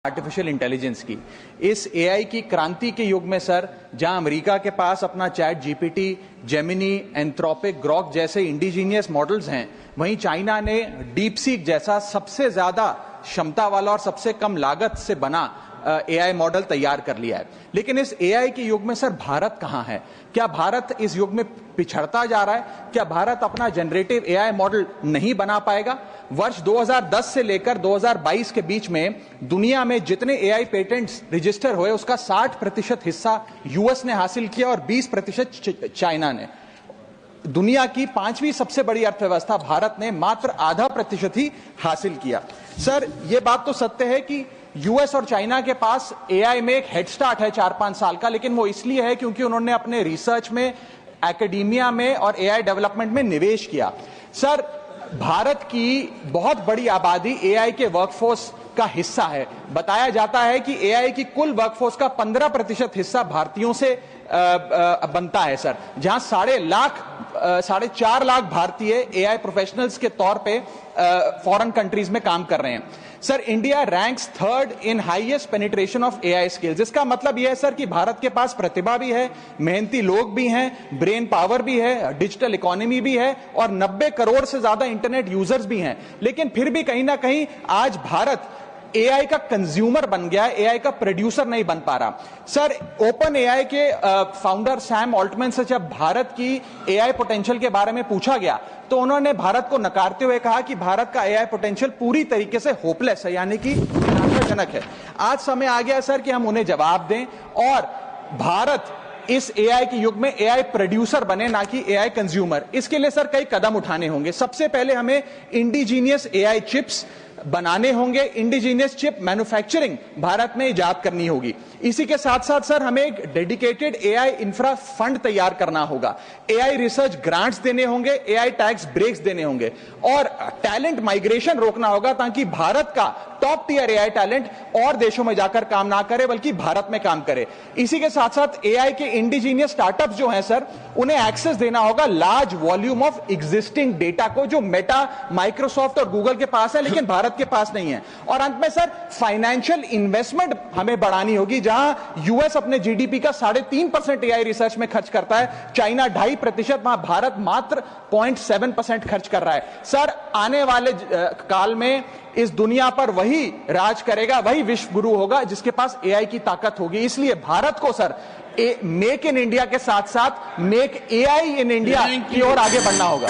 Artificial intelligence की, इस AI की क्रांति के युग में सर, जहां अमेरिका के पास अपना chat GPT, Gemini, Anthropic, Grok जैसे इंडिजीनियस मॉडल्स हैं, वहीं चाइना ने डीप सीक जैसा सबसे ज्यादा क्षमता वाला और सबसे कम लागत से बना एआई मॉडल तैयार कर लिया है। लेकिन इस एआई के युग में सर भारत कहां है? क्या भारत इस युग में पिछड़ता जा रहा है? क्या भारत अपना जनरेटिव एआई मॉडल नहीं बना पाएगा? वर्ष 2010 से लेकर 2022 के बीच में दुनिया में जितने एआई पेटेंट्स रजिस्टर हुए उसका 60% हिस्सा यूएस ने हासिल किया और 20% चाइना ने। दुनिया की 5वीं सबसे बड़ी अर्थव्यवस्था भारत ने मात्र 0.5% ही हासिल किया। सर, यह बात तो सत्य है कि यूएस और चाइना के पास एआई में एक हेड स्टार्ट है 4-5 साल का, लेकिन वो इसलिए है क्योंकि उन्होंने अपने रिसर्च में, एकेडमिया में और एआई डेवलपमेंट में निवेश किया। सर, भारत की बहुत बड़ी आबादी एआई के वर्कफोर्स का हिस्सा है। बताया जाता है कि एआई की कुल वर्कफोर्स का 15% हिस्सा भारतीयों से बनता है सर, जहां 4.5 लाख भारतीय एआई प्रोफेशनल्स के तौर पे फॉरेन कंट्रीज में काम कर रहे हैं। Sir, India ranks 3rd in highest penetration of AI skills. इसका मतलब यह है सर कि भारत के पास प्रतिभा भी है, मेहनती लोग भी हैं, ब्रेन पावर भी है, डिजिटल इकोनॉमी भी है और 90 करोड़ से ज्यादा इंटरनेट यूजर्स भी हैं। लेकिन फिर भी कहीं ना कहीं आज भारत एआई का कंज्यूमर बन गया है, एआई का प्रोड्यूसर नहीं बन पा रहा। सर, ओपन एआई के फाउंडर सैम ऑल्टमैन से जब भारत की एआई पोटेंशियल के बारे में पूछा गया तो उन्होंने भारत को नकारते हुए कहा कि भारत का एआई पोटेंशियल पूरी तरीके से होपलेस है, यानी कि निराशाजनक है। आज समय आ गया सर कि हम उन्हें जवाब दें और भारत इस एआई के युग में एआई प्रोड्यूसर बने, ना कि एआई कंज्यूमर। इसके लिए सर कई कदम उठाने होंगे। सबसे पहले हमें इंडिजीनियस एआई चिप्स बनाने होंगे, इंडिजीनियस चिप मैन्युफैक्चरिंग भारत में इजाद करनी होगी। इसी के साथ साथ सर हमें एक डेडिकेटेड एआई इंफ्रा फंड तैयार करना होगा, एआई रिसर्च ग्रांट्स देने होंगे, एआई टैक्स ब्रेक्स देने होंगे और टैलेंट माइग्रेशन रोकना होगा ताकि भारत का टॉप टियर एआई टैलेंट और देशों में जाकर काम ना करे बल्कि भारत में काम करे। इसी के साथ साथ एआई के इंडिजीनियस स्टार्टअप्स जो हैं सर, उन्हें एक्सेस देना होगा large volume of existing data को, जो मेटा, माइक्रोसॉफ्ट और गूगल के पास है लेकिन भारत के पास नहीं है। और अंत में सर फाइनेंशियल इन्वेस्टमेंट हमें बढ़ानी होगी, जहां यूएस अपने जीडीपी का 3.5% एआई रिसर्च में खर्च करता है, चाइना 2.5%, वहां भारत मात्र 0.7% खर्च कर रहा है। सर, आने वाले काल में इस दुनिया पर वही राज करेगा, वही विश्व गुरु होगा जिसके पास एआई की ताकत होगी। इसलिए भारत को सर मेक इन इंडिया के साथ साथ मेक एआई इन इंडिया की ओर आगे बढ़ना होगा।